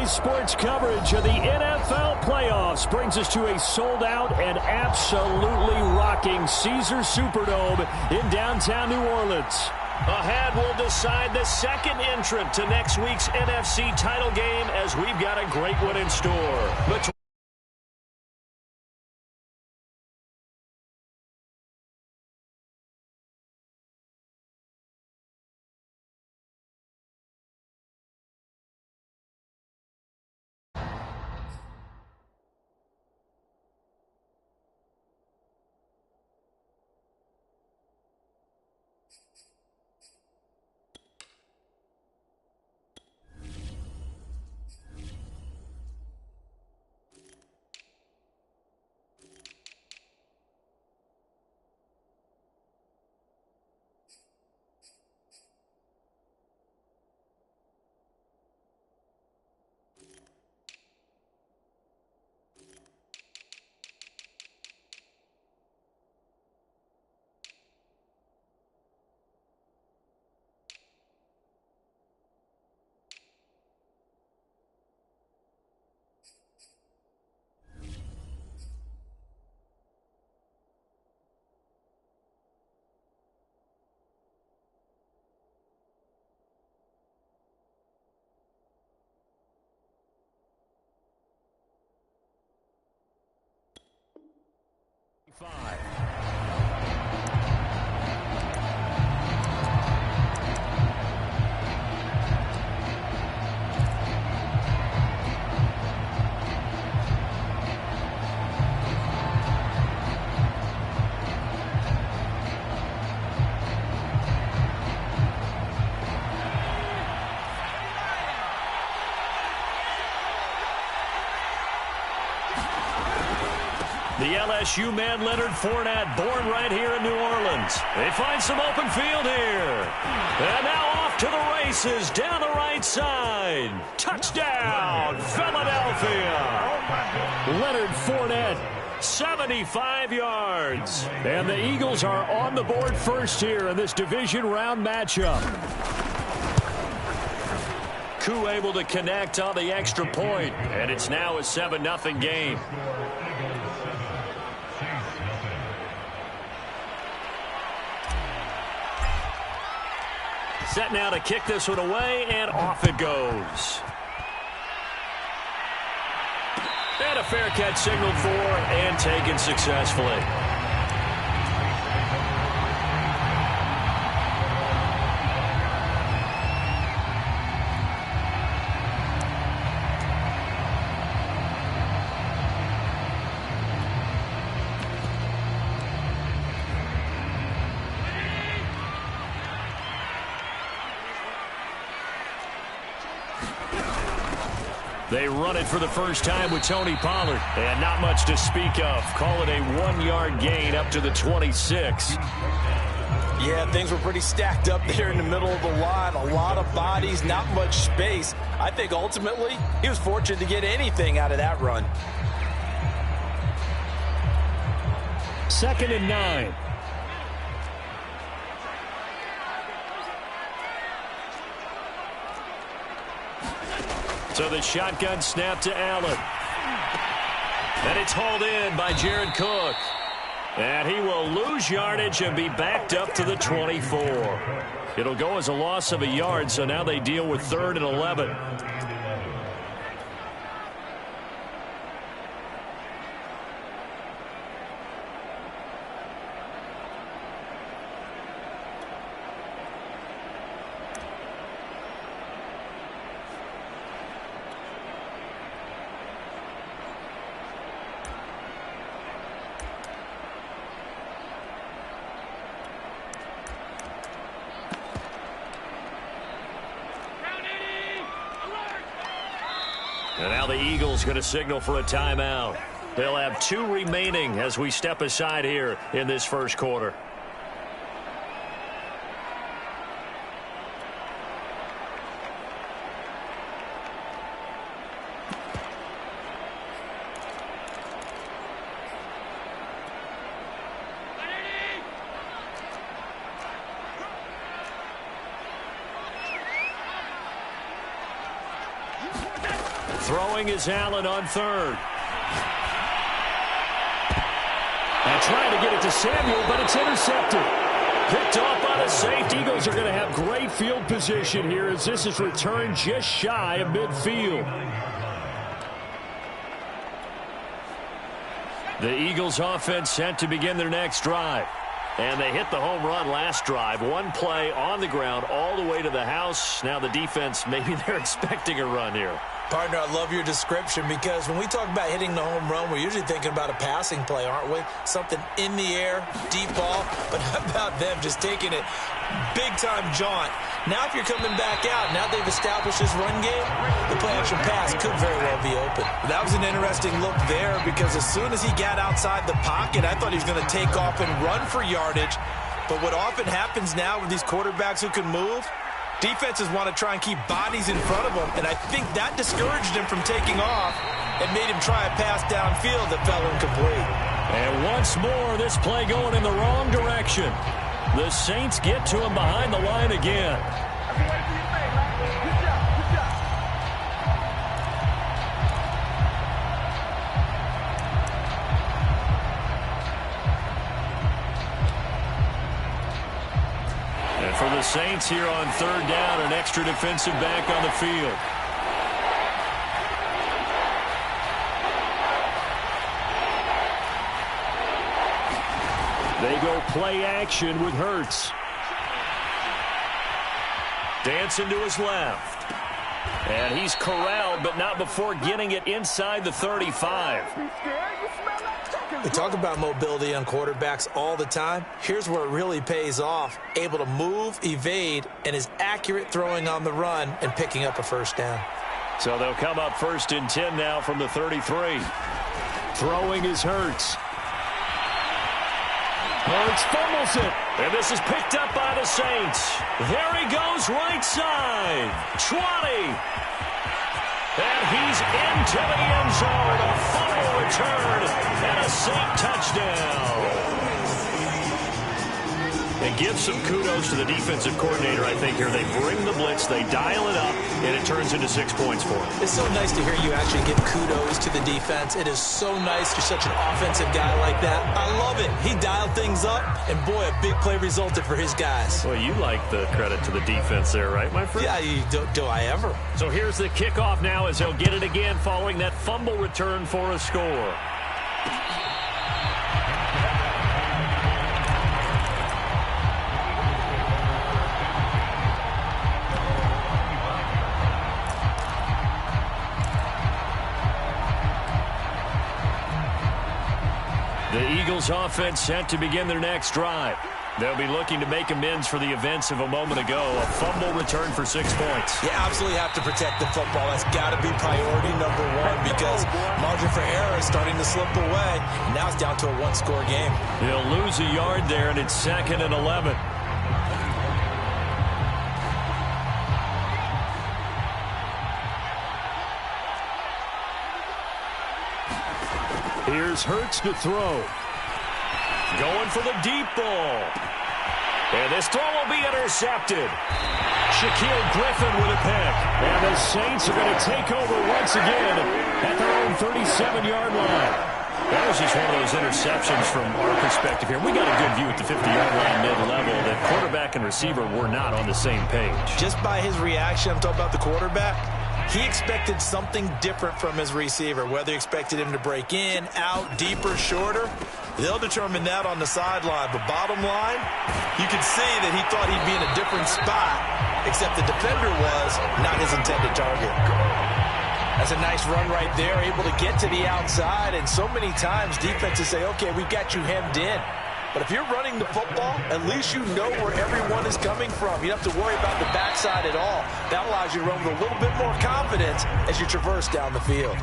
Today's sports coverage of the NFL playoffs brings us to a sold-out and absolutely rocking Caesars Superdome in downtown New Orleans. Ahead, we'll decide the second entrant to next week's NFC title game as we've got a great one in store. The LSU man, Leonard Fournette, born right here in New Orleans. They find some open field here. And now off to the races down the right side. Touchdown, Philadelphia. Leonard Fournette, 75 yards. And the Eagles are on the board first here in this division round matchup. Koo able to connect on the extra point, and it's now a 7-0 game. Set now to kick this one away, and off it goes. And a fair catch signaled for and taken successfully. They run it for the first time with Tony Pollard. And not much to speak of. Call it a 1-yard gain up to the 26. Yeah, things were pretty stacked up there in the middle of the line. A lot of bodies, not much space. I think ultimately he was fortunate to get anything out of that run. 2nd and 9. So the shotgun snap to Allen. And it's hauled in by Jared Cook. And he will lose yardage and be backed up to the 24. It'll go as a loss of a yard, so now they deal with 3rd and 11. And now the Eagles going to signal for a timeout. They'll have 2 remaining as we step aside here in this first quarter. Throwing is Allen on third. And trying to get it to Samuel, but it's intercepted. Picked off by the safety. Eagles are going to have great field position here as this is returned just shy of midfield. The Eagles offense set to begin their next drive. And they hit the home run last drive. One play on the ground all the way to the house. Now the defense, maybe they're expecting a run here. Partner, I love your description because when we talk about hitting the home run, we're usually thinking about a passing play, aren't we? Something in the air, deep ball. But how about them just taking it big-time jaunt? Now if you're coming back out, now they've established this run game, the play-action pass could very well be open. That was an interesting look there because as soon as he got outside the pocket, I thought he was going to take off and run for yardage. But what often happens now with these quarterbacks who can move, defenses want to try and keep bodies in front of them, and I think that discouraged him from taking off and made him try a pass downfield that fell incomplete. And once more, this play going in the wrong direction. The Saints get to him behind the line again. And for the Saints here on third down, an extra defensive back on the field. They go play action with Hurts. Dancing to his left. And he's corralled, but not before getting it inside the 35. We talk about mobility on quarterbacks all the time. Here's where it really pays off. Able to move, evade, and is accurate throwing on the run and picking up a first down. So they'll come up 1st and 10 now from the 33. Throwing is Hurts. Hurts fumbles it. And this is picked up by the Saints. There he goes, right side. 20. And he's into the end zone. A fumble return and a Saint touchdown. And give some kudos to the defensive coordinator, I think, here. They bring the blitz, they dial it up, and it turns into 6 points for them. It's so nice to hear you actually give kudos to the defense. It is so nice. You're such an offensive guy like that. I love it. He dialed things up, and boy, a big play resulted for his guys. Well, you like the credit to the defense there, right, my friend? Yeah, do I ever. So here's the kickoff now as they'll get it again following that fumble return for a score. The Eagles offense set to begin their next drive. They'll be looking to make amends for the events of a moment ago. A fumble return for 6 points. You absolutely have to protect the football. That's got to be priority number one because margin for error is starting to slip away. And now it's down to a one-score game. They'll lose a yard there, and it's 2nd and 11. Here's Hurts to throw. Going for the deep ball. And this throw will be intercepted. Shaquille Griffin with a pick. And the Saints are going to take over once again at their own 37-yard line. That was just one of those interceptions from our perspective here. We got a good view at the 50-yard line mid-level that quarterback and receiver were not on the same page. Just by his reaction, I'm talking about the quarterback, he expected something different from his receiver, whether he expected him to break in, out, deeper, shorter. They'll determine that on the sideline. But bottom line, you can see that he thought he'd be in a different spot, except the defender was not his intended target. That's a nice run right there, able to get to the outside. And so many times defenses say, okay, we've got you hemmed in. But if you're running the football, at least you know where everyone is coming from. You don't have to worry about the backside at all. That allows you to run with a little bit more confidence as you traverse down the field.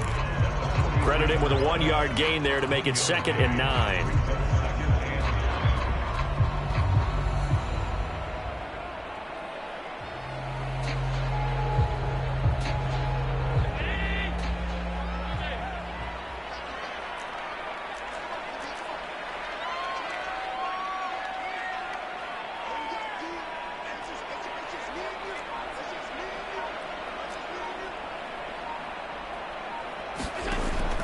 Credit him with a 1-yard gain there to make it 2nd and 9.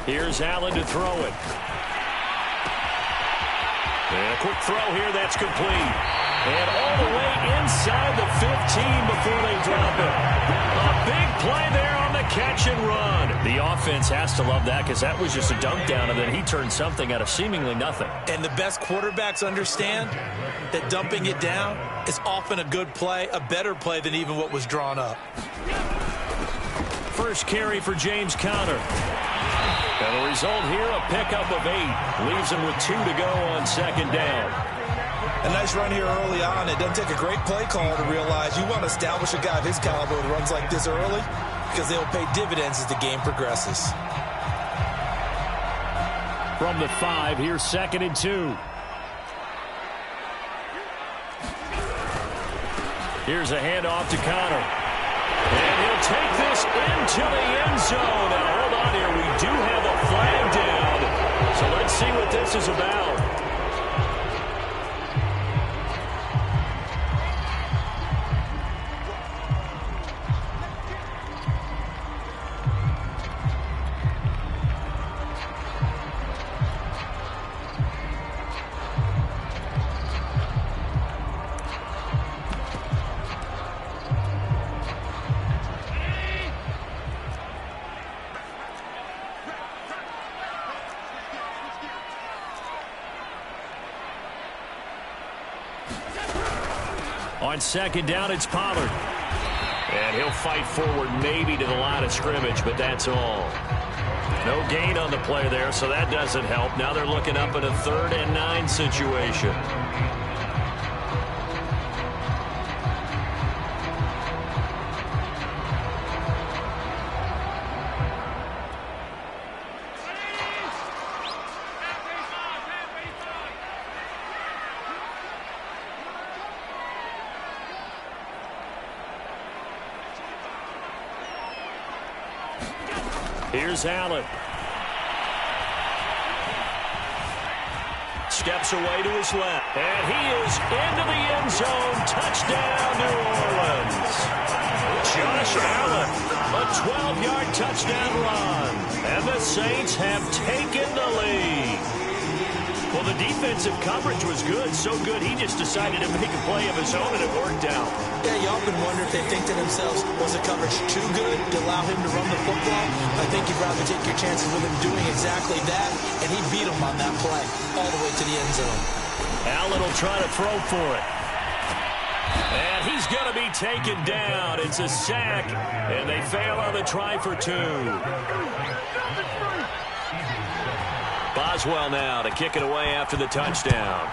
Here's Allen to throw it. And a quick throw here, that's complete. And all the way inside the 15 before they drop it. A big play there on the catch and run. The offense has to love that because that was just a dunk down, and then he turned something out of seemingly nothing. And the best quarterbacks understand that dumping it down is often a good play, a better play than even what was drawn up. First carry for James Conner. And the result here, a pickup of 8. Leaves him with 2 to go on second down. A nice run here early on. It doesn't take a great play caller to realize you want to establish a guy of his caliber who runs like this early because they'll pay dividends as the game progresses. From the 5, here's 2nd and 2. Here's a handoff to Conner. And he'll take this into the end zone. Now, hold on here. We do have a flag down. So let's see what this is about. On second down, it's Pollard. And he'll fight forward maybe to the line of scrimmage, but that's all. No gain on the play there, so that doesn't help. Now they're looking up at a 3rd and 9 situation. Here's Allen. Steps away to his left. And he is into the end zone. Touchdown, New Orleans. Josh Allen, a 12-yard touchdown run. And the Saints have taken the lead. Well, the defensive coverage was good. So good, he just decided to make a play of his own, and it worked out. Yeah, you often wonder if they think to themselves, was the coverage too good to allow him to run the football? I think you'd rather take your chances with him doing exactly that, and he beat him on that play all the way to the end zone. Allen will try to throw for it. And he's going to be taken down. It's a sack, and they fail on the try for 2. Boswell now to kick it away after the touchdown.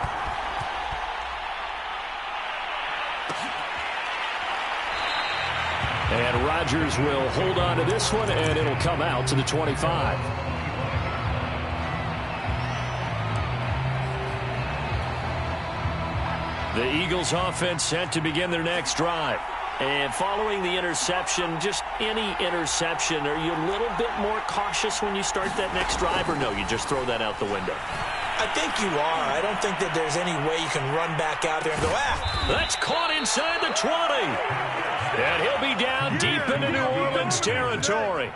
And Rodgers will hold on to this one, and it'll come out to the 25. The Eagles offense set to begin their next drive. And following the interception, just any interception, are you a little bit more cautious when you start that next drive, or no, you just throw that out the window? I think you are. I don't think that there's any way you can run back out there and go, That's caught inside the 20. And he'll be down deep into New Orleans territory.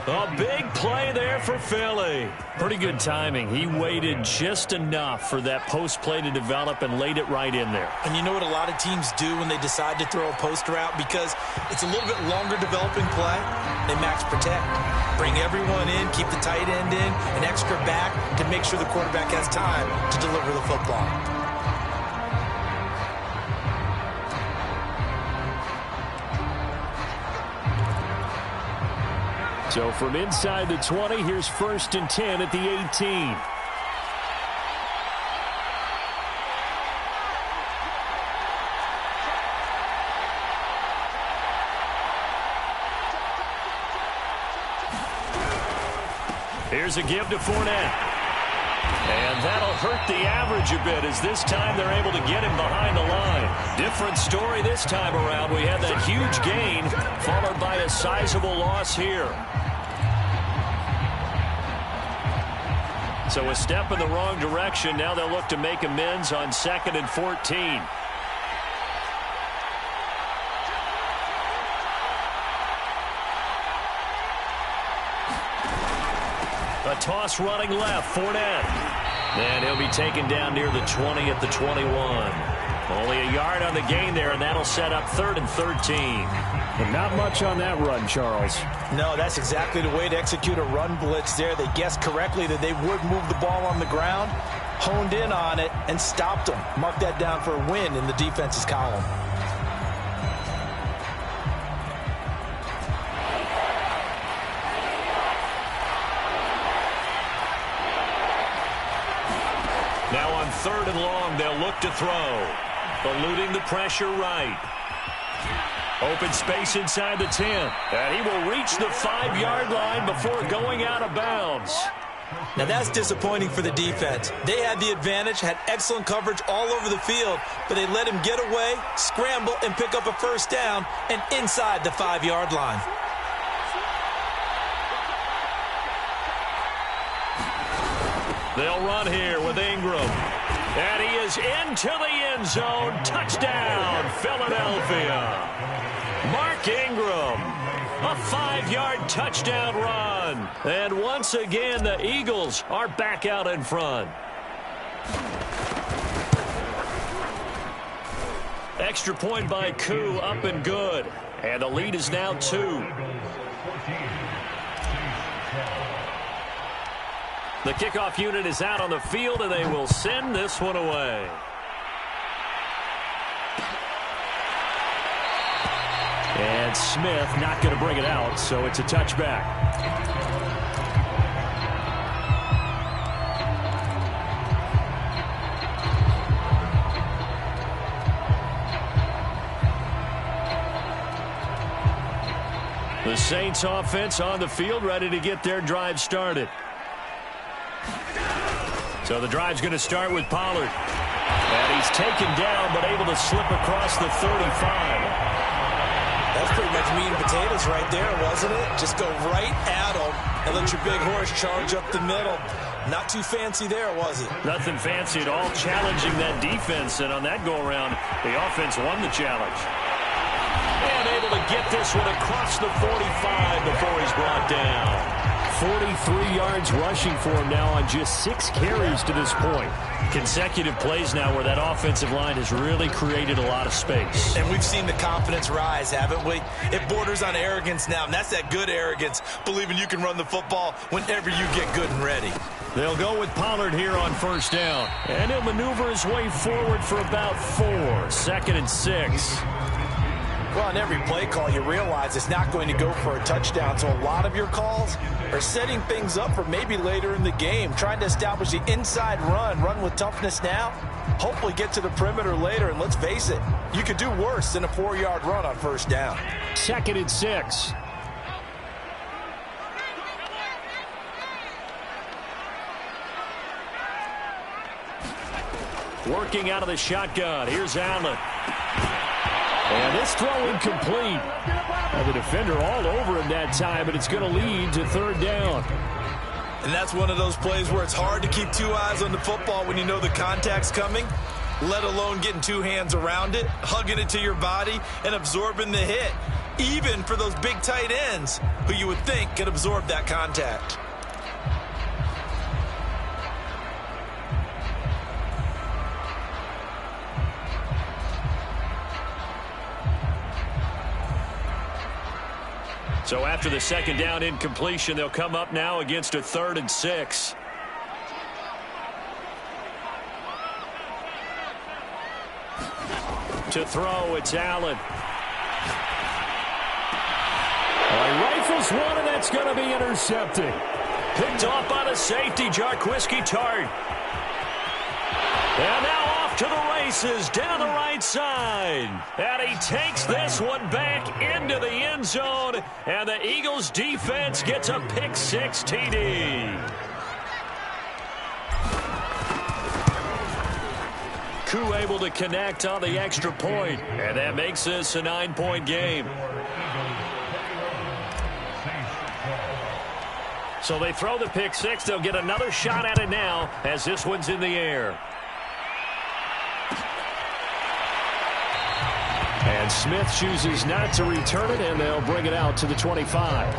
A big play there for Philly. Pretty good timing. He waited just enough for that post play to develop and laid it right in there. And you know what a lot of teams do when they decide to throw a post route? Because it's a little bit longer developing play. They max protect. Bring everyone in, keep the tight end in, an extra back to make sure the quarterback has time to deliver the football. So from inside the 20, here's 1st and 10 at the 18. Here's a give to Fournette. And that'll hurt the average a bit as this time they're able to get him behind the line. Different story this time around. We had that huge gain followed by a sizable loss here. So a step in the wrong direction. Now they'll look to make amends on 2nd and 14. A toss running left, Fournette. And he'll be taken down near the 20 at the 21. Only a yard on the gain there, and that'll set up 3rd and 13. But not much on that run, Charles. No, that's exactly the way to execute a run blitz there. They guessed correctly that they would move the ball on the ground, honed in on it, and stopped them. Mark that down for a win in the defense's column. Now on 3rd and long, they'll look to throw. Eluding the pressure right. Open space inside the 10. And he will reach the 5-yard line before going out of bounds. Now that's disappointing for the defense. They had the advantage, had excellent coverage all over the field, but they let him get away, scramble, and pick up a first down and inside the 5-yard line. They'll run here with Ingram. And he is into the end zone. Touchdown, Philadelphia. Mark Ingram. A 5-yard touchdown run. And once again, the Eagles are back out in front. Extra point by Koo, up and good. And the lead is now 2. The kickoff unit is out on the field, and they will send this one away. And Smith not going to bring it out, so it's a touchback. The Saints offense on the field, ready to get their drive started. So the drive's going to start with Pollard. And he's taken down, but able to slip across the 35. That's pretty much meat and potatoes right there, wasn't it? Just go right at him and let your big horse charge up the middle. Not too fancy there, was it? Nothing fancy at all, challenging that defense. And on that go-around, the offense won the challenge. And able to get this one across the 45 before he's brought down. 43 yards rushing for him now on just 6 carries to this point. Consecutive plays now where that offensive line has really created a lot of space. And we've seen the confidence rise, haven't we? It borders on arrogance now, and that's that good arrogance, believing you can run the football whenever you get good and ready. They'll go with Pollard here on 1st down. And he'll maneuver his way forward for about 4. 2nd and 6. Well, on every play call, you realize it's not going to go for a touchdown. So a lot of your calls are setting things up for maybe later in the game, trying to establish the inside run with toughness now, hopefully get to the perimeter later. And let's face it, you could do worse than a 4-yard run on 1st down. 2nd and 6. Working out of the shotgun. Here's Allen. And this throw incomplete. And the defender all over him that time, but it's going to lead to 3rd down. And that's one of those plays where it's hard to keep 2 eyes on the football when you know the contact's coming, let alone getting 2 hands around it, hugging it to your body, and absorbing the hit, even for those big tight ends who you would think could absorb that contact. So after the 2nd down incompletion, they'll come up now against a 3rd and 6. To throw, it's Allen. He rifles one, and that's going to be intercepted. Picked off by the safety, Jarquiski Tart. And now off to the races down the right side. And he takes this one back into the end zone. And the Eagles defense gets a pick-6 TD. Koo able to connect on the extra point. And that makes this a 9-point game. So they throw the pick-6. They'll get another shot at it now as this one's in the air. And Smith chooses not to return it, and they'll bring it out to the 25.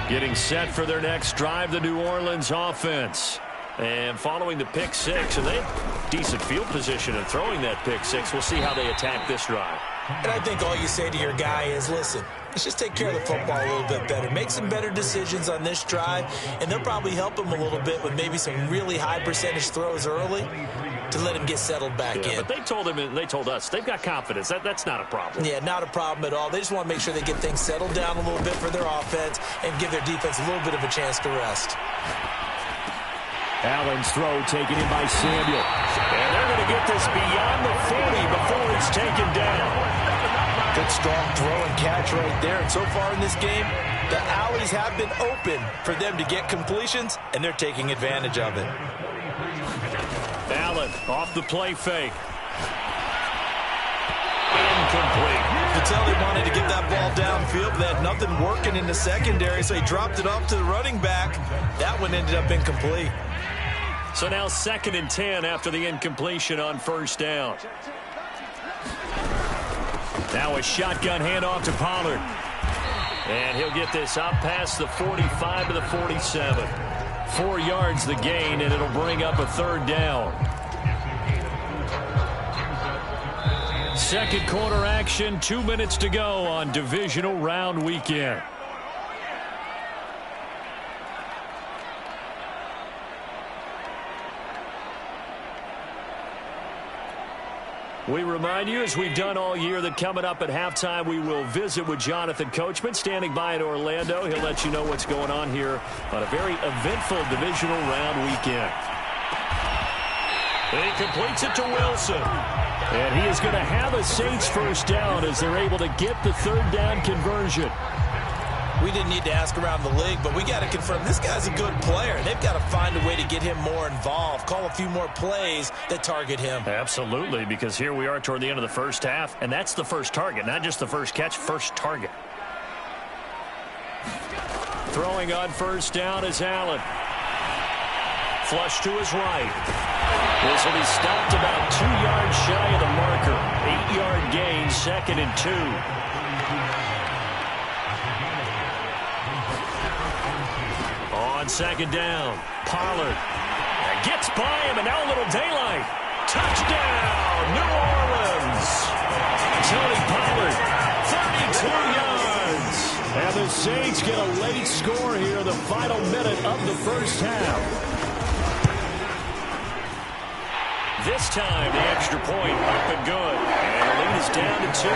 Getting set for their next drive, the New Orleans offense. And following the pick six, and they have decent field position in throwing that pick six. We'll see how they attack this drive. And I think all you say to your guy is, listen, let's just take care of the football a little bit better. Make some better decisions on this drive, and they'll probably help him a little bit with maybe some really high percentage throws early to let him get settled back in. But they told him, and they told us, they've got confidence. That's not a problem. Yeah, not a problem at all. They just want to make sure they get things settled down a little bit for their offense and give their defense a little bit of a chance to rest. Allen's throw taken in by Samuel. And they're going to get this beyond the 40 before it's taken down. Good strong throw and catch right there. And so far in this game, the alleys have been open for them to get completions, and they're taking advantage of it. Allen off the play fake. Incomplete. You can tell they wanted to get that ball downfield, but they had nothing working in the secondary, so he dropped it off to the running back. That one ended up incomplete. So now 2nd and 10 after the incompletion on first down. Now a shotgun handoff to Pollard. And he'll get this up past the 45 to the 47. 4 yards the gain, and it'll bring up a 3rd down. Second quarter action, 2 minutes to go on divisional round weekend. We remind you, as we've done all year, that coming up at halftime, we will visit with Jonathan Coachman, standing by in Orlando. He'll let you know what's going on here on a very eventful divisional round weekend. And he completes it to Wilson. And he is going to have a Saints first down as they're able to get the 3rd down conversion. We didn't need to ask around the league, but we got to confirm this guy's a good player. They've got to find a way to get him more involved, call a few more plays that target him. Absolutely, because here we are toward the end of the first half, and that's the first target, not just the first catch, first target. Throwing on first down is Allen. Flush to his right. This will be stopped about 2 yards shy of the marker. 8-yard gain, 2nd and 2. On 2nd down, Pollard gets by him, and now a little daylight. Touchdown, New Orleans. Tony Pollard, 32 yards. And the Saints get a late score here in the final minute of the first half. This time, the extra point up and good. And the lead is down to 2.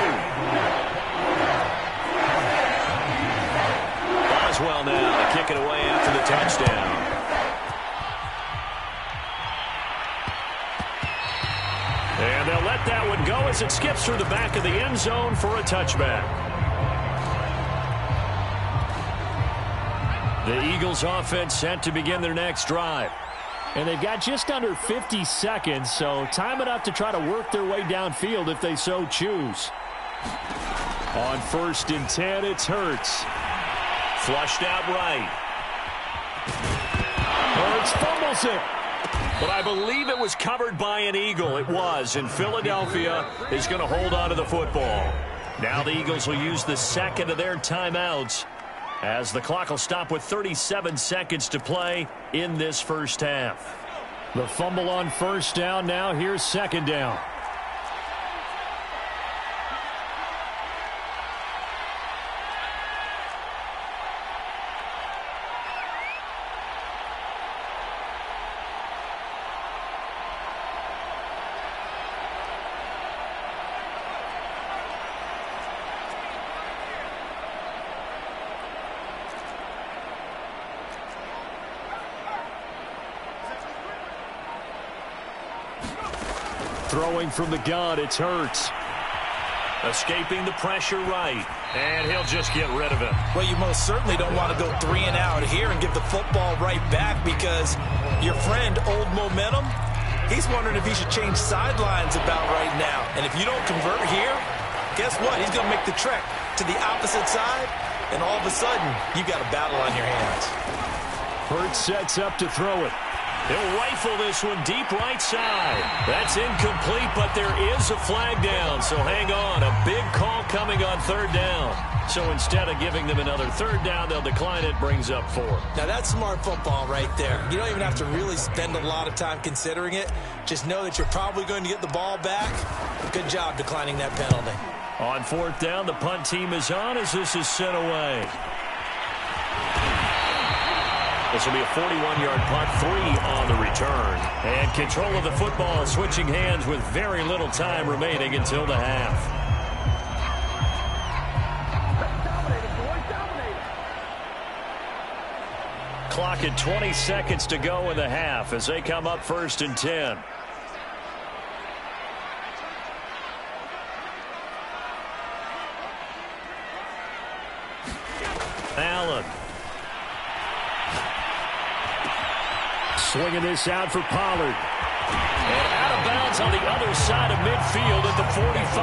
Boswell now to kick it away after the touchdown. And they'll let that one go as it skips through the back of the end zone for a touchback. The Eagles offense set to begin their next drive. And they've got just under 50 seconds, so time enough to try to work their way downfield if they so choose. On 1st and 10, it's Hurts. Flushed out right. Hurts fumbles it. But I believe it was covered by an Eagle. It was, and Philadelphia is going to hold on to the football. Now the Eagles will use the 2nd of their timeouts as the clock will stop with 37 seconds to play in this first half. The fumble on first down. Now here's 2nd down. Throwing from the gun, it's Hurts. Escaping the pressure right, and he'll just get rid of it. Well, you most certainly don't want to go 3 and out here and give the football right back, because your friend, Old Momentum, he's wondering if he should change sidelines about right now. And if you don't convert here, guess what? He's going to make the trek to the opposite side, and all of a sudden, you got a battle on your hands. Hurts sets up to throw it. He'll rifle this one deep right side. That's incomplete, but there is a flag down, so hang on. A big call coming on third down. So instead of giving them another third down, they'll decline it, brings up 4. Now, that's smart football right there. You don't even have to really spend a lot of time considering it. Just know that you're probably going to get the ball back. Good job declining that penalty. On fourth down, the punt team is on as this is sent away. This will be a 41-yard punt, 3 on the return. And control of the football switching hands with very little time remaining until the half. Clock at 20 seconds to go in the half as they come up 1st and 10. Allen. Swinging this out for Pollard. And out of bounds on the other side of midfield at the 45.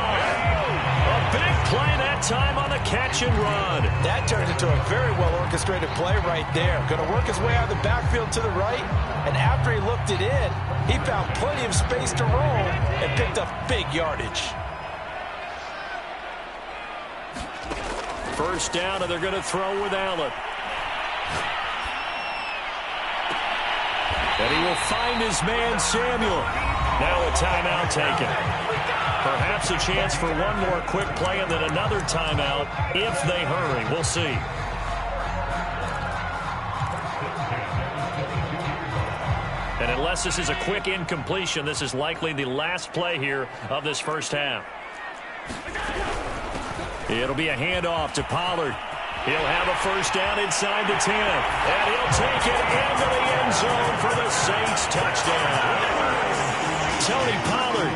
A big play that time on the catch and run. That turned into a very well-orchestrated play right there. Going to work his way out of the backfield to the right, and after he looked it in, he found plenty of space to roll and picked up big yardage. First down, and they're going to throw with Allen. And he will find his man, Samuel. Now a timeout taken. Perhaps a chance for one more quick play and then another timeout if they hurry. We'll see. And unless this is a quick incompletion, this is likely the last play here of this first half. It'll be a handoff to Pollard. He'll have a first down inside the 10. And he'll take it into the end zone for the Saints touchdown. Tony Pollard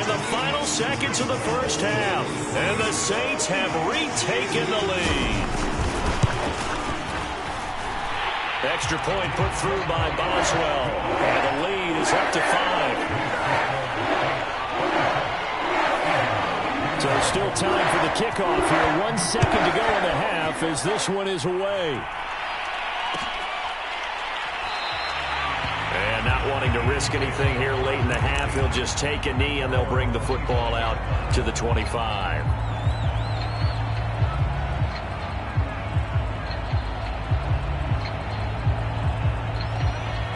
in the final seconds of the first half. And the Saints have retaken the lead. Extra point put through by Boswell. And the lead is up to 5. So still time for the kickoff here. 1 second to go in the half as this one is away. And not wanting to risk anything here late in the half, he'll just take a knee and they'll bring the football out to the 25.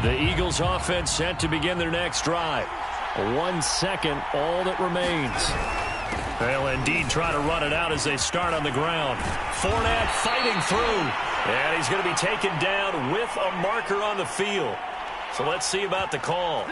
The Eagles offense set to begin their next drive. 1 second, all that remains. They'll indeed try to run it out as they start on the ground. Fournette fighting through. And he's going to be taken down with a marker on the field. So let's see about the call.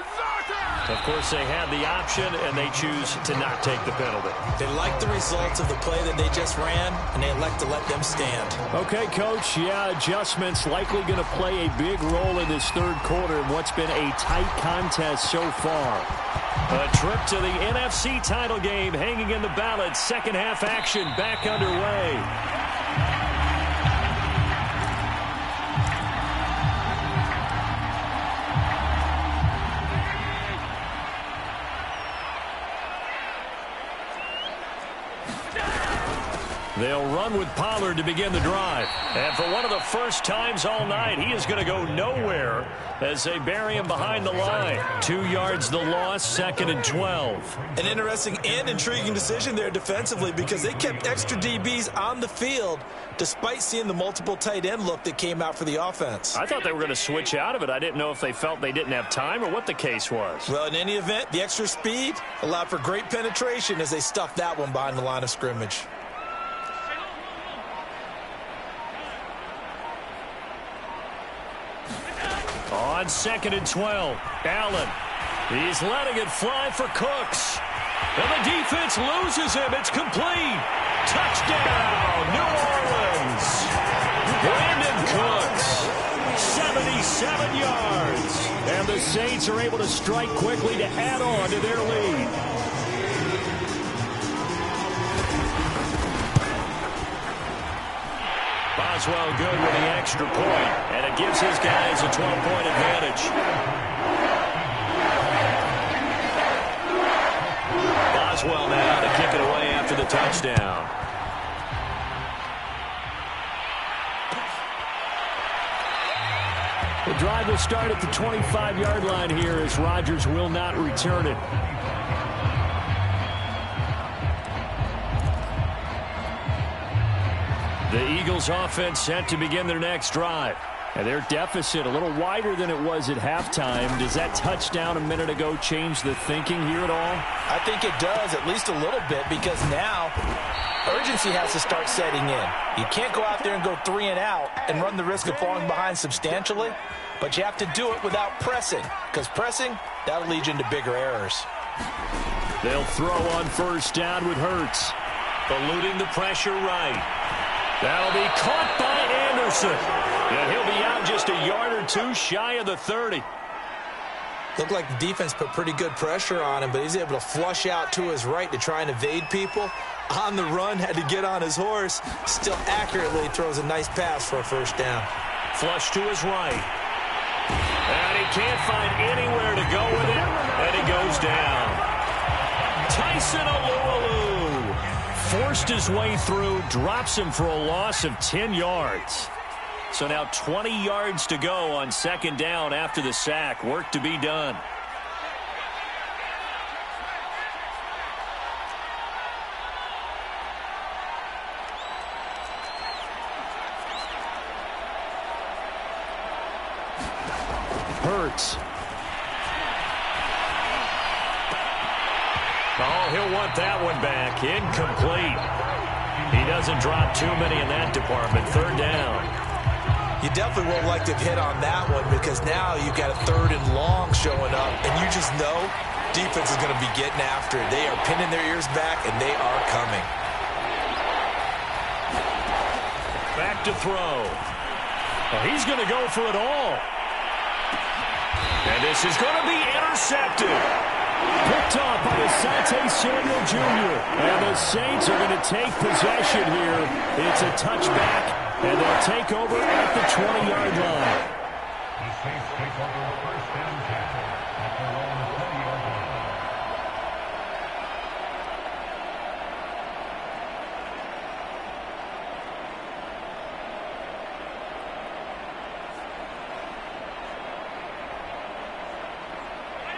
Of course, they have the option, and they choose to not take the penalty. They like the results of the play that they just ran, and they elect to let them stand. Okay, Coach. Yeah, adjustments likely going to play a big role in this third quarter in what's been a tight contest so far. A trip to the NFC title game hanging in the balance. Second half action back underway. They'll run with Pollard to begin the drive. And for one of the first times all night, he is going to go nowhere as they bury him behind the line. 2 yards the loss, 2nd and 12. An interesting and intriguing decision there defensively because they kept extra DBs on the field despite seeing the multiple tight end look that came out for the offense. I thought they were going to switch out of it. I didn't know if they felt they didn't have time or what the case was. Well, in any event, the extra speed allowed for great penetration as they stuffed that one behind the line of scrimmage. On 2nd and 12, Allen. He's letting it fly for Cooks. And the defense loses him. It's complete. Touchdown, New Orleans. Brandon Cooks, 77 yards. And the Saints are able to strike quickly to add on to their lead. Boswell good with the extra point, and it gives his guys a 12-point advantage. Boswell now to kick it away after the touchdown. The drive will start at the 25-yard line here as Rodgers will not return it. The Eagles offense set to begin their next drive. And their deficit a little wider than it was at halftime. Does that touchdown a minute ago change the thinking here at all? I think it does, at least a little bit, because now urgency has to start setting in. You can't go out there and go 3 and out and run the risk of falling behind substantially, but you have to do it without pressing, because pressing, that'll lead you into bigger errors. They'll throw on first down with Hurts. Eluding the pressure right. That'll be caught by Anderson. And he'll be out just a yard or two shy of the 30. Looked like the defense put pretty good pressure on him, but he's able to flush out to his right to try and evade people. On the run, had to get on his horse. Still accurately throws a nice pass for a first down. Flush to his right. And he can't find anywhere to go with it. And he goes down. Tyson Alualu forced his way through, drops him for a loss of 10 yards. So now 20 yards to go on second down after the sack. Work to be done. Hurts. Oh, he'll want that one back. Incomplete. He doesn't drop too many in that department. Third down. You definitely won't like to have hit on that one, because now you've got a 3rd and long showing up, and you just know defense is going to be getting after it. They are pinning their ears back, and they are coming. Back to throw. Well, he's going to go for it all. And this is going to be intercepted. Picked off by Asante Samuel Jr. And the Saints are going to take possession here. It's a touchback, and they'll take over at the 20-yard line. The Saints take over the first down tackle at their own 20-yard line.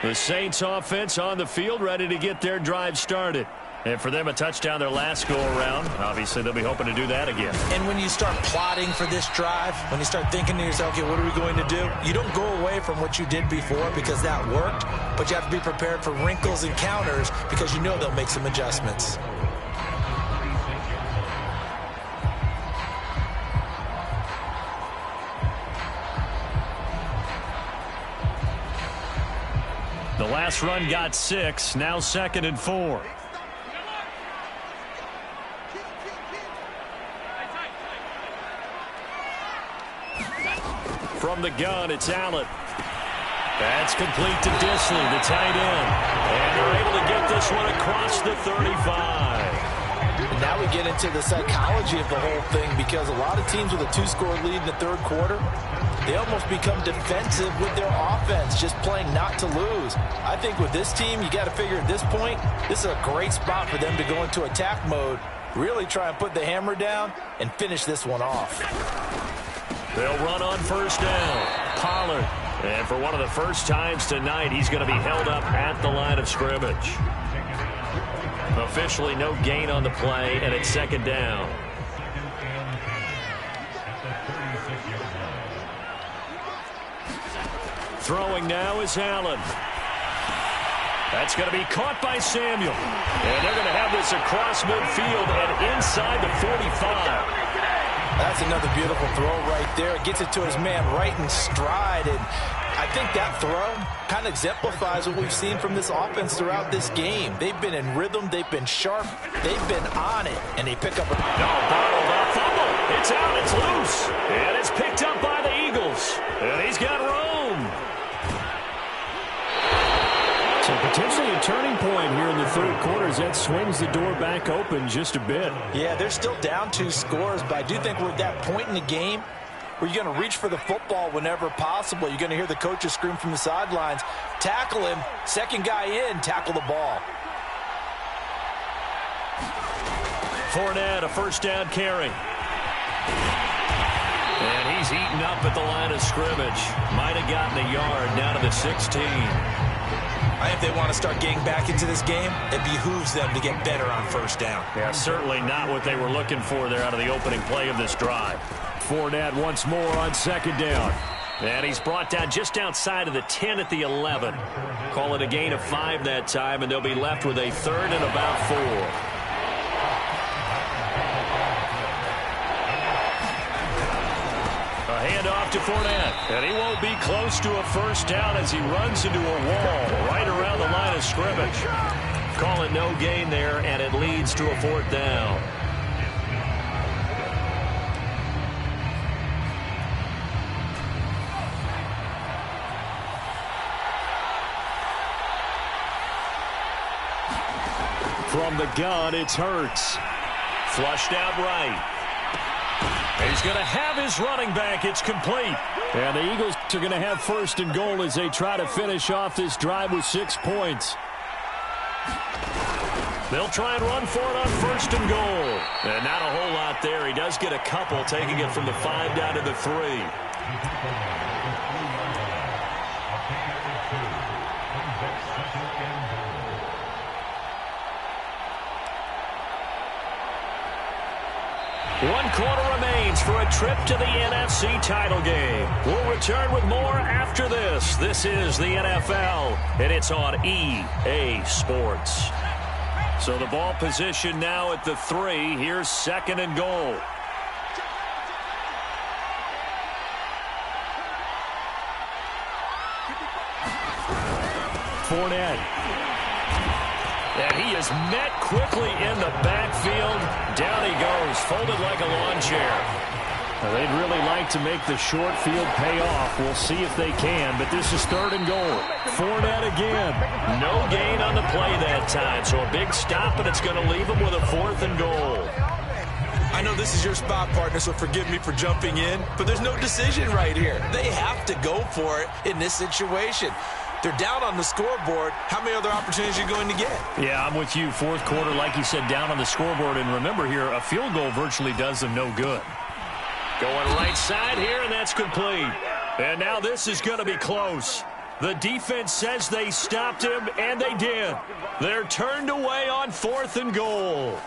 The Saints offense on the field, ready to get their drive started. And for them, a touchdown their last go-around. Obviously, they'll be hoping to do that again. And when you start plotting for this drive, when you start thinking to yourself, okay, what are we going to do? You don't go away from what you did before because that worked, but you have to be prepared for wrinkles and counters because you know they'll make some adjustments. The last run got 6, now 2nd and 4. From the gun, it's Allen. That's complete to Disley, the tight end. And they're able to get this one across the 35. And now we get into the psychology of the whole thing, because a lot of teams with a 2-score lead in the 3rd quarter, they almost become defensive with their offense, just playing not to lose. I think with this team, you got to figure at this point, this is a great spot for them to go into attack mode, really try and put the hammer down and finish this one off. They'll run on first down. Pollard. And for one of the first times tonight, he's going to be held up at the line of scrimmage. Officially no gain on the play, and it's 2nd down. Throwing now is Allen. That's going to be caught by Samuel. And they're going to have this across midfield and inside the 45. That's another beautiful throw right there. It gets it to his man right in stride. And I think that throw kind of exemplifies what we've seen from this offense throughout this game. They've been in rhythm. They've been sharp. They've been on it. And they pick up a... No, bottled up. Fumble. It's out. It's loose. And it's picked up by the Eagles. And he's got room. So potentially a turning point here in the 3rd quarter as that swings the door back open just a bit. Yeah, they're still down 2 scores, but I do think we're at that point in the game where you're going to reach for the football whenever possible. You're going to hear the coaches scream from the sidelines, tackle him, 2nd guy in, tackle the ball. Fournette, a first down carry. And he's eaten up at the line of scrimmage. Might have gotten a yard down to the 16. I think if they want to start getting back into this game, it behooves them to get better on first down. Yeah, certainly not what they were looking for there out of the opening play of this drive. Fournette once more on second down. And he's brought down just outside of the 10 at the 11. Call it a gain of 5 that time, and they'll be left with a 3rd and about 4. A handoff to Fournette, and he won't be close to a first down as he runs into a wall right around the line of scrimmage. Call it no gain there, and it leads to a 4th down. From the gun, it's Hurts. Flushed out right. He's going to have his running back. It's complete. And the Eagles are going to have 1st and goal as they try to finish off this drive with 6 points. They'll try and run for it on 1st and goal. And not a whole lot there. He does get a couple, taking it from the 5 down to the 3. One quarter remains for a trip to the NFC title game. We'll return with more after this. This is the NFL, and it's on EA Sports. So the ball position now at the 3. Here's 2nd and goal. Fournette. And he is met quickly in the backfield. Down he goes, folded like a lawn chair. Now, they'd really like to make the short field pay off. We'll see if they can, but this is 3rd and goal. Fournette again. No gain on the play that time, so a big stop, and it's going to leave him with a 4th and goal. I know this is your spot, partner, so forgive me for jumping in, but there's no decision right here. They have to go for it in this situation. They're down on the scoreboard. How many other opportunities are you going to get? Yeah, I'm with you. 4th quarter, like you said, down on the scoreboard. And remember here, a field goal virtually does them no good. Going right side here, and that's complete. And now this is going to be close. The defense says they stopped him, and they did. They're turned away on 4th and goal.